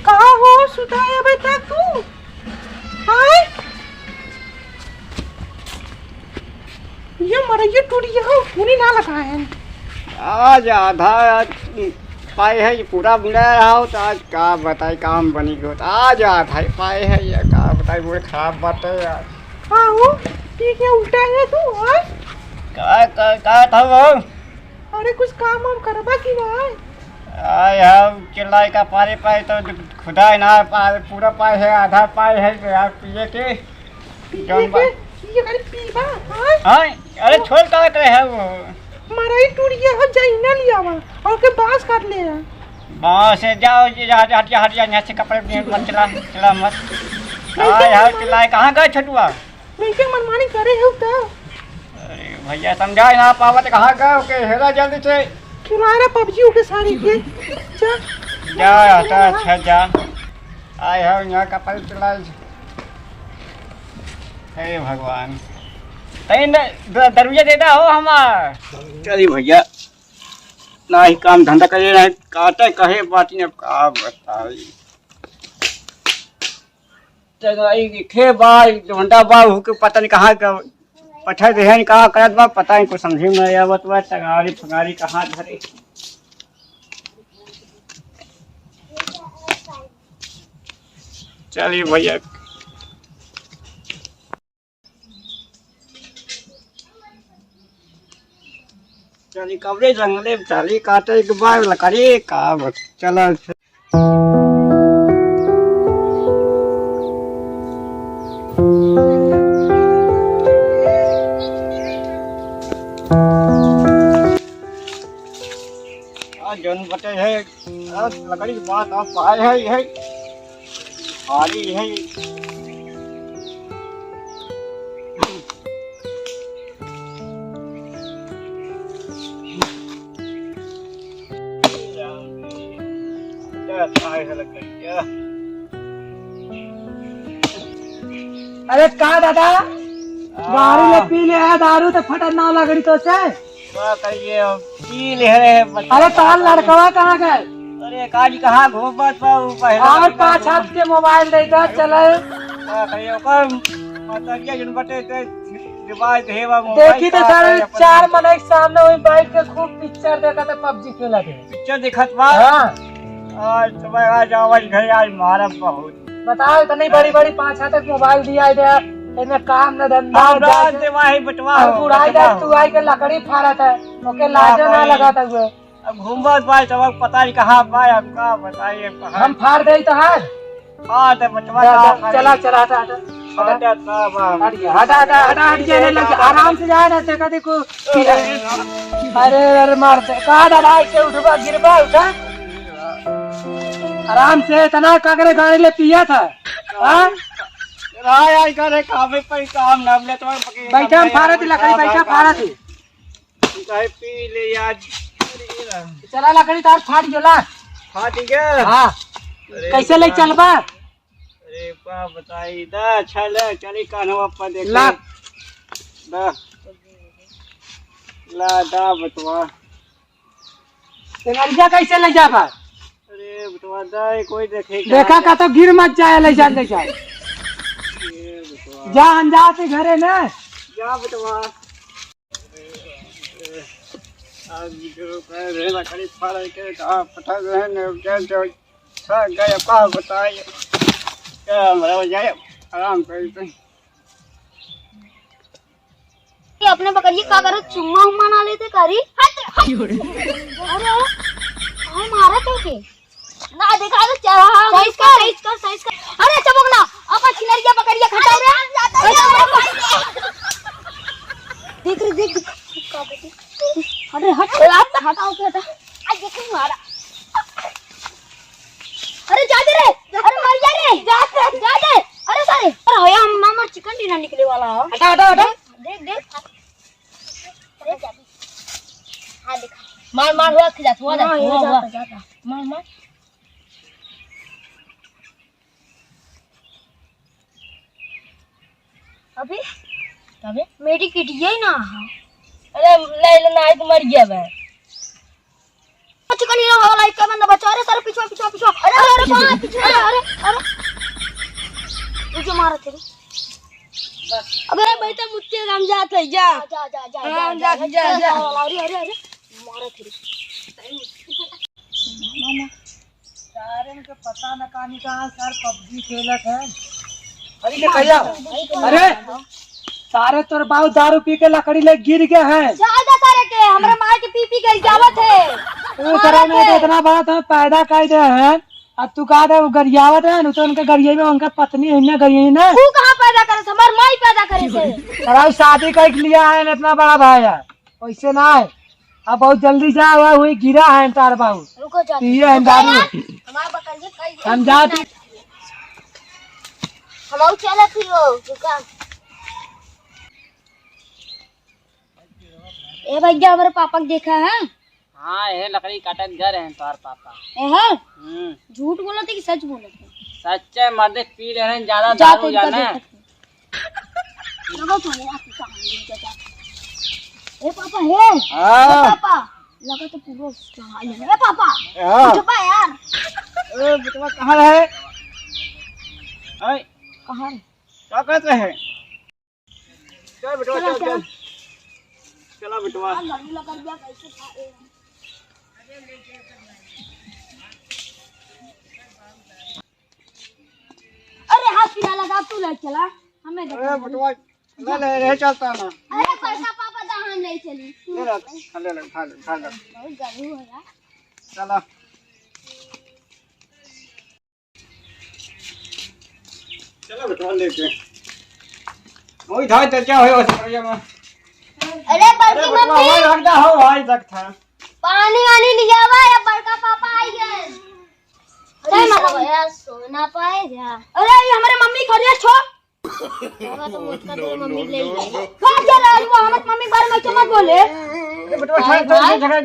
कहाँ हो सुताया बेटा तू? हाय ये मरइये टूटी यहाँ पूरी ना लगा है। आज आधा पाए है ये पूरा बुला रहा हो तो आज का बताई काम बनी गयो। आज आधा ही पाए है ये का बताई वो खराब बात है यार। हाँ हो ठीक है उल्टा है तू। हाय का था वो? अरे कुछ काम वाम करबा की ना? आय हम चिल्लाई का पारे पाए तो खुदा ना पाए पूरा पाए है आधा पाए है तो यार पिए के ये गाड़ी पीबा। हाय हां अरे छोड़ का करे है वो मरई टूटी हम जाई ना लिया वहां और के बास काट ले। बाहर से जाओ हटिया हटिया यहाँ से कपड़े मत चला मत। आय यार चिल्लाई कहाँ गए छोटुआ? नहीं के मनमानी करे हो तो। अरे भैया समझा ना पावत कहाँ गए के हेरा जल्दी से खिलाना पबजी के सारी के जा अच्छा जा। आय हो यहाँ कपड़े चला। हे भगवान तैन दरवाजा देता हो हमार। चलिए भैया ना ही काम धंधा करे ना काटे कहे बात ने का बताई चगाई खे बाई ढोंडा बाबू के पता नहीं कहाँ का पठा दे है कहाँ करत बा पता नहीं कुछ समझे में नहीं आवत बा। टगारी फगारी कहाँ धरे चलिए भैया चली कबरे जंगले चली काटे के बाद लकड़ी का चला जन बटे है लकड़ी की बात आप पाए है भारी है। अरे का दादा दारू ले पी ले आया दारू तो फटन ना लगड़ी तो से पी ले रहे। अरे तार लड़कवा कहाँ गए? अरे काजी कहाँ घूम बात पाऊ पहला और 5 हाथ के मोबाइल देता चले देखी तो सर 4 मने के सामने वही बैठ के खूब पिक्चर देखा था पबजी खेला थे। पिक्चर दिखत बा। आज सुबह आज आवाज घर आज मारा बहुत बताओ इतनी बड़ी बड़ी 5 हाथ के मोबाइल दिया दे इनमें काम न धंधा बुढ़ाई जाए तू आई के लकड़ी फाड़त है ओके लाजो ना लगा था हुए। अब घूमबत भाई सब पता नहीं कहाँ पाए हम का बताइए हम फाड़ दे तो हाथ हाँ तो बचवा चला चला हटा आराम से जाए ना देखा देखो। अरे अरे मारते कहा दादा ऐसे उठवा गिरवा उठा आराम से इतना कागरे गाड़ी ले पिया था। यार करे काम पे काम ना ले तो बैठा हम फाड़ा थी लकड़ी बैठा फाड़ा थी चाहे पी ले यार चला लकड़ी तार फाड़ जोला। हाँ ठीक है। हाँ कैसे ले चलबा? अरे पा बताई दा चल चली कानवा पर देख ला दा ला दा बतवा तेरिया कैसे ले जाबा? अरे बतवा दा कोई देखे देखा का तो गिर मत जाए ले जाए जा अंजा से घरे ना जा बतवा आज जो कह रहे लकड़ी फाड़ के का पता है ने जो सब गए का बताइए क्या हमारा जाए आराम करते अपने पकड़िए का करो चुम्मा उम्मा ना लेते करी। अरे हां मारा तो के ना देखा तो चला साइज का अरे चबोगला अपन छिनरिया पकड़िए खटाओ रे देख अरे हटाओ के हटा आज देख मारा। अरे जा दे रे अरे मर जा रे जा दे अरे सारे अरे होया मामा चिकन डिनर निकले वाला है। हटा देख अरे जा हां देखा मार हुआ खिला हुआ जाता मार अबे मेरी किट यही ना। अरे ले ना तो मर गया बे चिकन ही ना वाला क्या बंदा बचा रहे सारे पीछे पीछे पीछे। अरे अरे कहां पीछे? अरे अरे मुझे मारा तेरे। अबे भाई तो मुझके काम जाते जा जा जा जा जा जा जा। अरे अरे अरे मारा तेरे। मामा सारे इनके पता न कहानी कहाँ सर पबजी खेलत है। अरे ये कहिया अरे सारे तोर बाबू दारू पी के लकड़ी ले गिर गए हैं। ज्यादा सारे के हमरा मार के पी के जावत है। तू तरह में इतना बड़ा तो पैदा कर दे हैं अब तू कहा था गरियावत है न तो उनके गरिये में उनका पत्नी है ना गरिये ना। तू कहां पैदा करे से? हमार माई पैदा करे से। अरे शादी कर लिया है इतना बड़ा भाई है वैसे ना है। अब बहुत जल्दी जा हुआ हुई गिरा है तार बाबू। रुको जा पिए हैं दारू हमार बकरिए कई हम जाती हम चला फिरो रुका। ए भैया हमारे पापा को देखा है? हाँ ये लकड़ी काटत गए हैं तोहर पापा। झूठ बोला थे कि सच बोला थे? सच्चे मर्दे पी रहे हैं ज्यादा जाते दारू जाने। लगा तो मेरा ए पापा है पापा लगा तो पूरा हाल है। ए पापा छुपा यार। ए बेटवा कहाँ है? कहां है? क्या कहते हैं? चल बेटवा चल चल चला बेटवा। लड़ू लगा दिया कैसे खाए। अरे हाथ पीला लगा तू ले चला हमें अरे बेटवा ले चलता ना। अरे पैसा पापा दहान ले चली ले ले खा ले खा ले खा ले। बहुत गर्मी हो यार। चला चला बेटवा लेके वही था तो क्या होगा समझ में। अरे बड़की मम्मी हमारे लगता हो भाई तक था पानी वानी लिया हुआ या बड़का पापा आई गए। अरे मतलब यार सो ना पाए जा। अरे ये हमारे मम्मी खड़ी है छो तो मुझ का तो मम्मी ले गई। कहां चला वो हमारी मम्मी के बारे में मत बोले। बेटवा